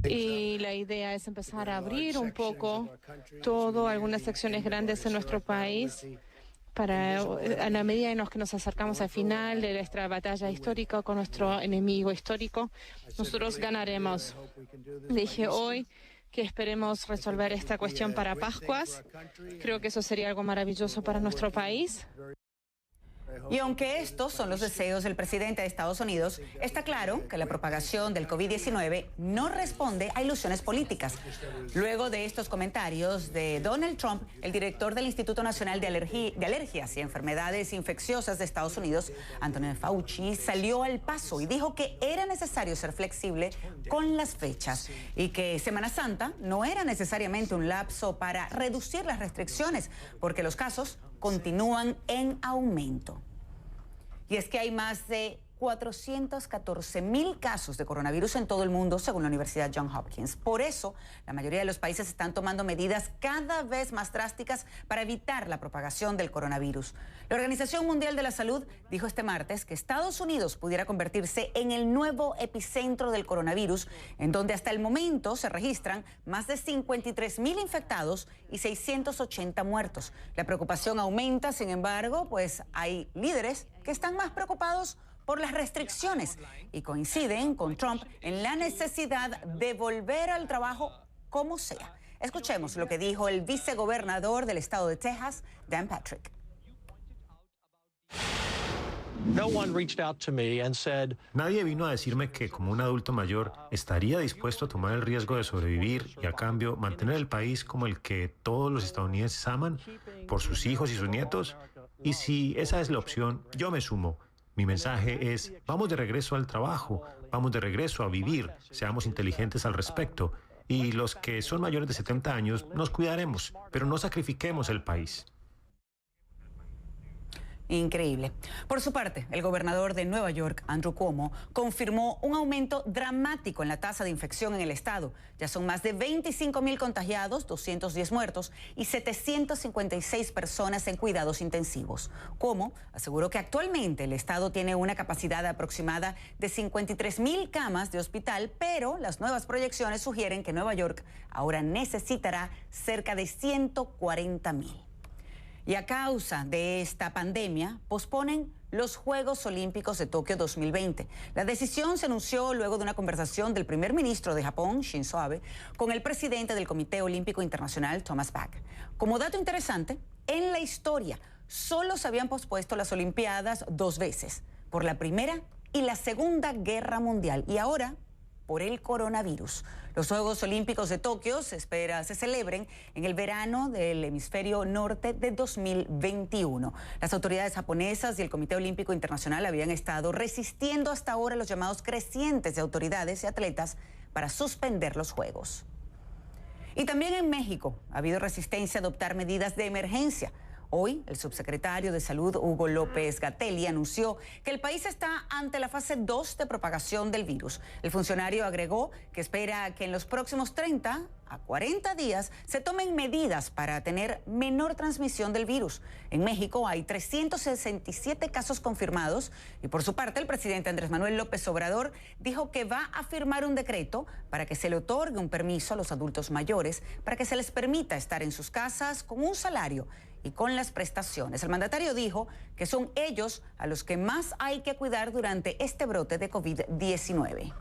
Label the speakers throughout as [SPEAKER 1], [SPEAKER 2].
[SPEAKER 1] Y la idea es empezar a abrir un poco todo, algunas secciones grandes en nuestro país, para a la medida en los que nos acercamos al final de nuestra batalla histórica con nuestro enemigo histórico, nosotros ganaremos. Dije hoy que esperemos resolver esta cuestión para Pascuas. Creo que eso sería algo maravilloso para nuestro país.
[SPEAKER 2] Y aunque estos son los deseos del presidente de Estados Unidos, está claro que la propagación del COVID-19 no responde a ilusiones políticas. Luego de estos comentarios de Donald Trump, el director del Instituto Nacional de Alergias y Enfermedades Infecciosas de Estados Unidos, Anthony Fauci, salió al paso y dijo que era necesario ser flexible con las fechas y que Semana Santa no era necesariamente un lapso para reducir las restricciones, porque los casos continúan en aumento. Y es que hay más de 414,000 casos de coronavirus en todo el mundo, según la Universidad Johns Hopkins. Por eso, la mayoría de los países están tomando medidas cada vez más drásticas para evitar la propagación del coronavirus. La Organización Mundial de la Salud dijo este martes que Estados Unidos pudiera convertirse en el nuevo epicentro del coronavirus, en donde hasta el momento se registran más de 53,000 infectados y 680 muertos. La preocupación aumenta, sin embargo, pues hay líderes que están más preocupados por las restricciones y coinciden con Trump en la necesidad de volver al trabajo como sea. Escuchemos lo que dijo el vicegobernador del estado de Texas, Dan Patrick.
[SPEAKER 3] Nadie vino a decirme que como un adulto mayor estaría dispuesto a tomar el riesgo de sobrevivir y a cambio mantener el país como el que todos los estadounidenses aman por sus hijos y sus nietos. Y si esa es la opción, yo me sumo. Mi mensaje es, vamos de regreso al trabajo, vamos de regreso a vivir, seamos inteligentes al respecto. Y los que son mayores de 70 años, nos cuidaremos, pero no sacrifiquemos el país.
[SPEAKER 2] Increíble. Por su parte, el gobernador de Nueva York, Andrew Cuomo, confirmó un aumento dramático en la tasa de infección en el estado. Ya son más de 25,000 contagiados, 210 muertos y 756 personas en cuidados intensivos. Cuomo aseguró que actualmente el estado tiene una capacidad aproximada de 53,000 camas de hospital, pero las nuevas proyecciones sugieren que Nueva York ahora necesitará cerca de 140,000. Y a causa de esta pandemia, posponen los Juegos Olímpicos de Tokio 2020. La decisión se anunció luego de una conversación del primer ministro de Japón, Shinzo Abe, con el presidente del Comité Olímpico Internacional, Thomas Bach. Como dato interesante, en la historia solo se habían pospuesto las Olimpiadas 2 veces, por la Primera y la Segunda Guerra Mundial, y ahora por el coronavirus. Los Juegos Olímpicos de Tokio se espera se celebren en el verano del hemisferio norte de 2021. Las autoridades japonesas y el Comité Olímpico Internacional habían estado resistiendo hasta ahora los llamados crecientes de autoridades y atletas para suspender los Juegos. Y también en México ha habido resistencia a adoptar medidas de emergencia. Hoy, el subsecretario de Salud, Hugo López-Gatell, anunció que el país está ante la fase 2 de propagación del virus. El funcionario agregó que espera que en los próximos 30 a 40 días se tomen medidas para tener menor transmisión del virus. En México hay 367 casos confirmados y por su parte el presidente Andrés Manuel López Obrador dijo que va a firmar un decreto para que se le otorgue un permiso a los adultos mayores para que se les permita estar en sus casas con un salario y con las prestaciones. El mandatario dijo que son ellos a los que más hay que cuidar durante este brote de COVID-19.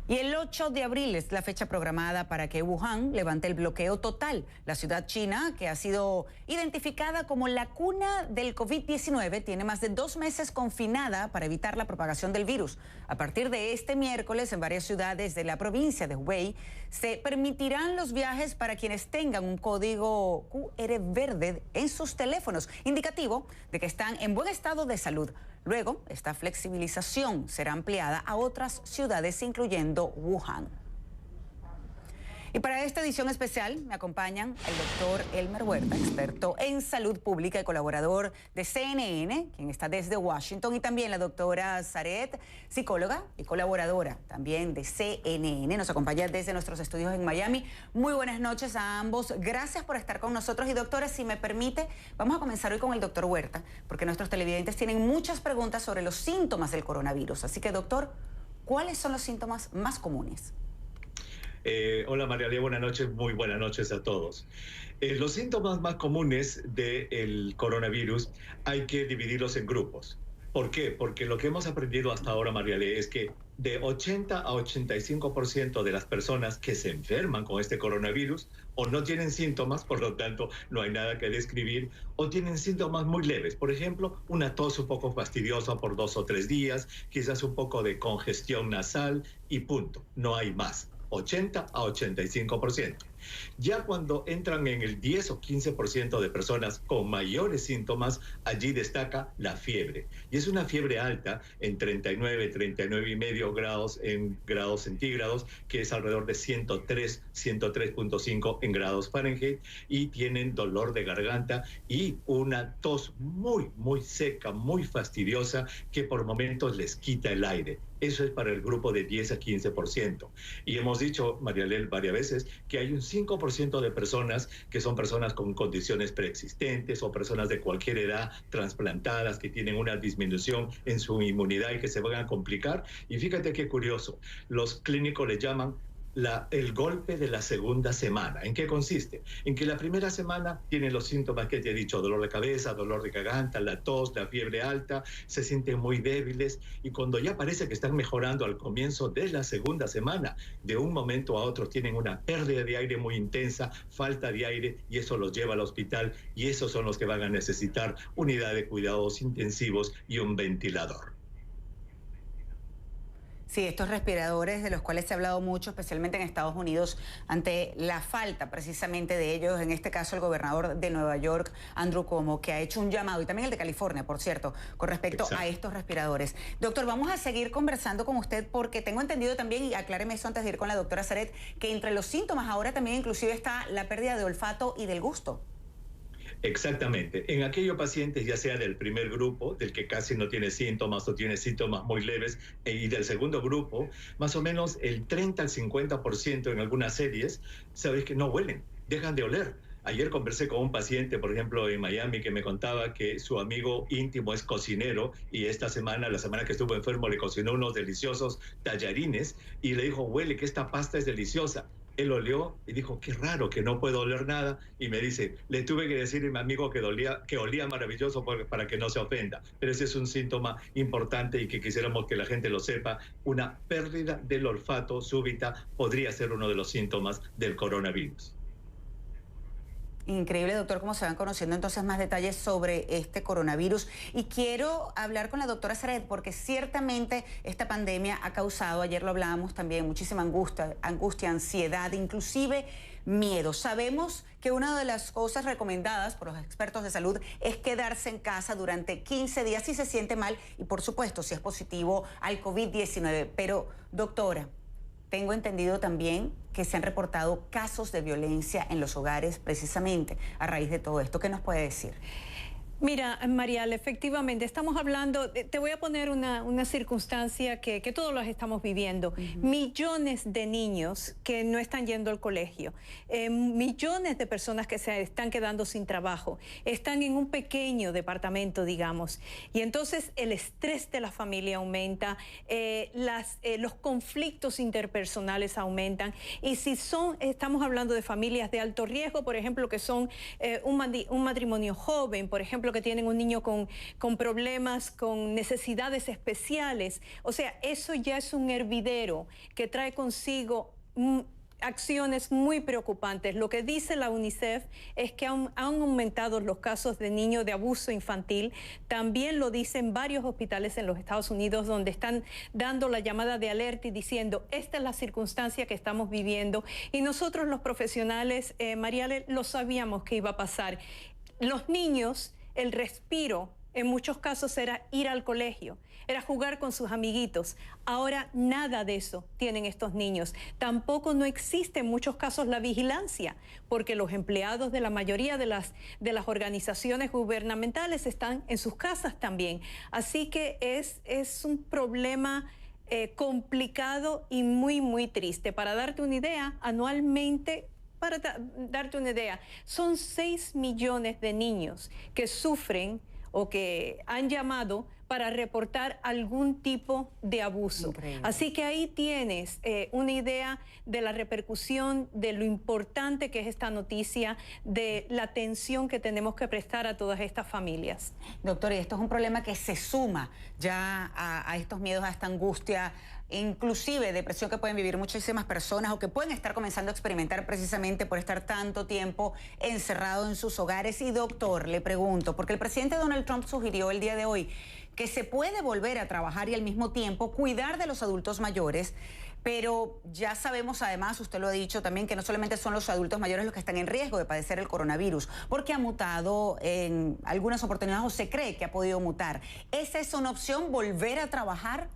[SPEAKER 2] Y el 8 de abril es la fecha programada para que Wuhan levante el bloqueo total. La ciudad china, que ha sido identificada como la cuna del COVID-19, tiene más de 2 meses confinada para evitar la propagación del virus. A partir de este miércoles, en varias ciudades de la provincia de Hubei, se permitirán los viajes para quienes tengan un código QR verde en sus teléfonos, indicativo de que están en buen estado de salud. Luego, esta flexibilización será ampliada a otras ciudades, incluyendo Wuhan. Y para esta edición especial me acompañan el doctor Elmer Huerta, experto en salud pública y colaborador de CNN, quien está desde Washington, y también la doctora Zaret, psicóloga y colaboradora también de CNN. Nos acompaña desde nuestros estudios en Miami. Muy buenas noches a ambos. Gracias por estar con nosotros. Y doctora, si me permite, vamos a comenzar hoy con el doctor Huerta, porque nuestros televidentes tienen muchas preguntas sobre los síntomas del coronavirus. Así que, doctor, ¿cuáles son los síntomas más comunes?
[SPEAKER 4] Hola Mariale, buenas noches, muy buenas noches a todos. Los síntomas más comunes del coronavirus hay que dividirlos en grupos. ¿Por qué? Porque lo que hemos aprendido hasta ahora, Mariale, es que de 80 a 85% de las personas que se enferman con este coronavirus o no tienen síntomas, por lo tanto no hay nada que describir, o tienen síntomas muy leves. Por ejemplo, una tos un poco fastidiosa por 2 o 3 días, quizás un poco de congestión nasal y punto, no hay más. 80 a 85%. Ya cuando entran en el 10 o 15% de personas con mayores síntomas, allí destaca la fiebre. Y es una fiebre alta en 39, 39 y medio grados en grados centígrados, que es alrededor de 103, 103.5 en grados Fahrenheit, y tienen dolor de garganta y una tos muy, muy seca, muy fastidiosa, que por momentos les quita el aire. Eso es para el grupo de 10 a 15%. Y hemos dicho, Marialel, varias veces, que hay un 5% de personas que son personas con condiciones preexistentes o personas de cualquier edad, trasplantadas, que tienen una disminución en su inmunidad y que se van a complicar. Y fíjate qué curioso, los clínicos le llaman el golpe de la segunda semana. ¿En qué consiste? En que la primera semana tienen los síntomas que te he dicho, dolor de cabeza, dolor de garganta, la tos, la fiebre alta, se sienten muy débiles, y cuando ya parece que están mejorando al comienzo de la segunda semana, de un momento a otro tienen una pérdida de aire muy intensa, falta de aire, y eso los lleva al hospital, y esos son los que van a necesitar unidad de cuidados intensivos y un ventilador.
[SPEAKER 2] Sí, estos respiradores de los cuales se ha hablado mucho, especialmente en Estados Unidos, ante la falta precisamente de ellos. En este caso, el gobernador de Nueva York, Andrew Cuomo, que ha hecho un llamado, y también el de California, por cierto, con respecto a estos respiradores. Doctor, vamos a seguir conversando con usted porque tengo entendido también, y acláreme eso antes de ir con la doctora Saret, que entre los síntomas ahora también inclusive está la pérdida de olfato y del gusto.
[SPEAKER 4] Exactamente. En aquellos pacientes, ya sea del primer grupo, del que casi no tiene síntomas o tiene síntomas muy leves, y del segundo grupo, más o menos el 30 al 50% en algunas series, sabes que no huelen, dejan de oler. Ayer conversé con un paciente, por ejemplo, en Miami, que me contaba que su amigo íntimo es cocinero, y esta semana, la semana que estuvo enfermo, le cocinó unos deliciosos tallarines y le dijo, huele, que esta pasta es deliciosa. Él olió y dijo, qué raro, que no puedo oler nada, y me dice, le tuve que decir a mi amigo que olía maravilloso para que no se ofenda. Pero ese es un síntoma importante y que quisiéramos que la gente lo sepa. Una pérdida del olfato súbita podría ser uno de los síntomas del coronavirus.
[SPEAKER 2] Increíble, doctor, cómo se van conociendo entonces más detalles sobre este coronavirus. Y quiero hablar con la doctora Saret porque ciertamente esta pandemia ha causado, ayer lo hablábamos también, muchísima angustia, ansiedad, inclusive miedo. Sabemos que una de las cosas recomendadas por los expertos de salud es quedarse en casa durante 15 días si se siente mal y, por supuesto, si es positivo al COVID-19. Pero, doctora, tengo entendido también que se han reportado casos de violencia en los hogares precisamente a raíz de todo esto. ¿Qué nos puede decir?
[SPEAKER 5] Mira, Marial, efectivamente, estamos hablando, te voy a poner una circunstancia que todos los estamos viviendo. Millones de niños que no están yendo al colegio, millones de personas que se están quedando sin trabajo, están en un pequeño departamento, digamos, y entonces el estrés de la familia aumenta, los conflictos interpersonales aumentan, y si estamos hablando de familias de alto riesgo, por ejemplo, que son un matrimonio joven, por ejemplo, que tienen un niño con problemas, con necesidades especiales. O sea, eso ya es un hervidero que trae consigo acciones muy preocupantes. Lo que dice la UNICEF es que han aumentado los casos de niños de abuso infantil. También lo dicen varios hospitales en los Estados Unidos, donde están dando la llamada de alerta y diciendo, esta es la circunstancia que estamos viviendo. Y nosotros los profesionales, Mariale, lo sabíamos que iba a pasar. Los niños, el respiro en muchos casos era ir al colegio, era jugar con sus amiguitos. Ahora nada de eso tienen estos niños. Tampoco no existe en muchos casos la vigilancia, porque los empleados de la mayoría de las organizaciones gubernamentales están en sus casas también. Así que es un problema complicado y muy, muy triste. Para darte una idea, anualmente, son 6 millones de niños que sufren o que han llamado para reportar algún tipo de abuso.
[SPEAKER 2] Increíble.
[SPEAKER 5] Así que ahí tienes una idea de la repercusión, de lo importante que es esta noticia, de la atención que tenemos que prestar a todas estas familias.
[SPEAKER 2] Doctor, y esto es un problema que se suma ya a estos miedos, a esta angustia, inclusive depresión que pueden vivir muchísimas personas o que pueden estar comenzando a experimentar precisamente por estar tanto tiempo encerrado en sus hogares. Y doctor, le pregunto, porque el presidente Donald Trump sugirió el día de hoy que se puede volver a trabajar y al mismo tiempo cuidar de los adultos mayores, pero ya sabemos además, usted lo ha dicho también, que no solamente son los adultos mayores los que están en riesgo de padecer el coronavirus, porque ha mutado en algunas oportunidades o se cree que ha podido mutar. ¿Esa es una opción, volver a trabajar?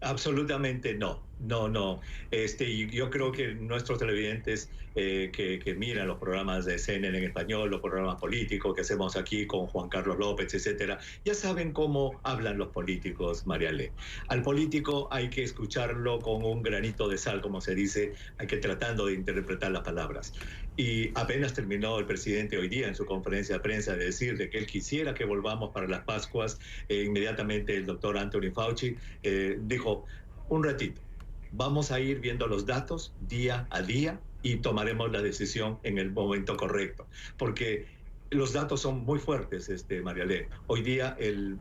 [SPEAKER 4] Absolutamente no. Y yo creo que nuestros televidentes que miran los programas de CNN en español, los programas políticos que hacemos aquí con Juan Carlos López, etcétera, ya saben cómo hablan los políticos, Mariale. Al político hay que escucharlo con un granito de sal, como se dice, hay que tratando de interpretar las palabras. Y apenas terminó el presidente hoy día en su conferencia de prensa de decir de que él quisiera que volvamos para las Pascuas, inmediatamente el doctor Anthony Fauci dijo, un ratito, vamos a ir viendo los datos día a día y tomaremos la decisión en el momento correcto, porque los datos son muy fuertes, Mariale. Hoy día el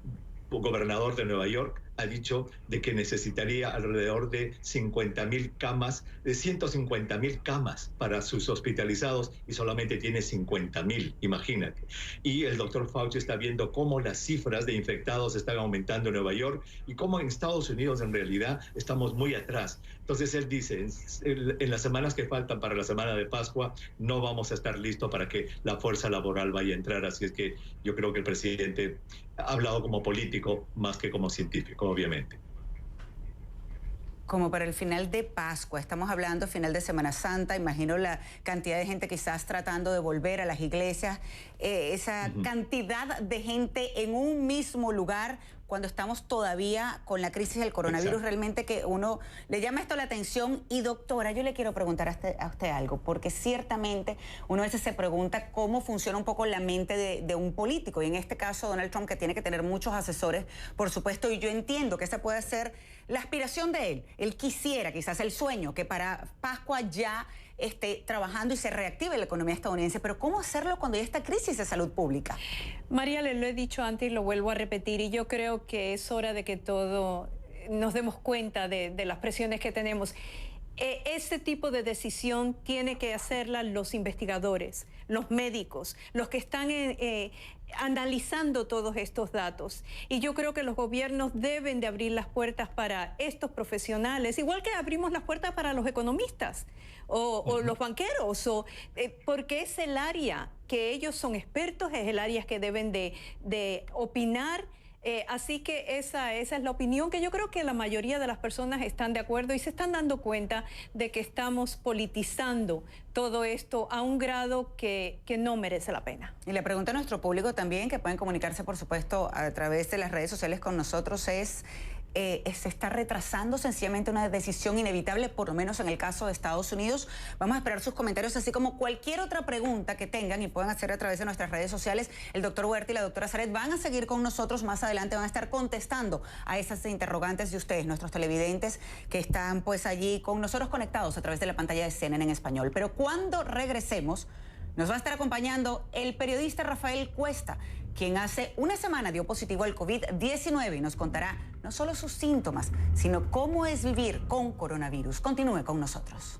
[SPEAKER 4] gobernador de Nueva York ha dicho de que necesitaría alrededor de 50,000 camas, de 150,000 camas para sus hospitalizados y solamente tiene 50,000, imagínate. Y el doctor Fauci está viendo cómo las cifras de infectados están aumentando en Nueva York y cómo en Estados Unidos en realidad estamos muy atrás. Entonces él dice, en las semanas que faltan para la semana de Pascua no vamos a estar listos para que la fuerza laboral vaya a entrar. Así es que yo creo que el presidente ha hablado como político más que como científico, obviamente.
[SPEAKER 2] Como para el final de Pascua, estamos hablando final de Semana Santa, imagino la cantidad de gente quizás tratando de volver a las iglesias, esa cantidad de gente en un mismo lugar cuando estamos todavía con la crisis del coronavirus. Exacto. Realmente que uno le llama esto la atención. Y doctora, yo le quiero preguntar a usted algo, porque ciertamente uno a veces se pregunta cómo funciona un poco la mente de un político, y en este caso Donald Trump, que tiene que tener muchos asesores, por supuesto, y yo entiendo que esa puede ser la aspiración de él. Él quisiera, quizás el sueño, que para Pascua ya esté trabajando y se reactive la economía estadounidense, pero ¿cómo hacerlo cuando hay esta crisis de salud pública?
[SPEAKER 5] María, le lo he dicho antes y lo vuelvo a repetir, y yo creo que es hora de que todos nos demos cuenta de las presiones que tenemos. Este tipo de decisión tiene que hacerla los investigadores, los médicos, los que están analizando todos estos datos. Y yo creo que los gobiernos deben de abrir las puertas para estos profesionales, igual que abrimos las puertas para los economistas o los banqueros, porque es el área que ellos son expertos, es el área que deben de opinar. Así que esa es la opinión que yo creo que la mayoría de las personas están de acuerdo y se están dando cuenta de que estamos politizando todo esto a un grado que no merece la pena.
[SPEAKER 2] Y le pregunto a nuestro público también, que pueden comunicarse por supuesto a través de las redes sociales con nosotros, ¿se está retrasando sencillamente una decisión inevitable, por lo menos en el caso de Estados Unidos? Vamos a esperar sus comentarios, así como cualquier otra pregunta que tengan y puedan hacer a través de nuestras redes sociales. El doctor Huerta y la doctora Saret van a seguir con nosotros más adelante, van a estar contestando a esas interrogantes de ustedes, nuestros televidentes que están pues allí con nosotros conectados a través de la pantalla de CNN en español. Pero cuando regresemos, nos va a estar acompañando el periodista Rafael Cuesta, quien hace una semana dio positivo al COVID-19 y nos contará no solo sus síntomas, sino cómo es vivir con coronavirus. Continúe con nosotros.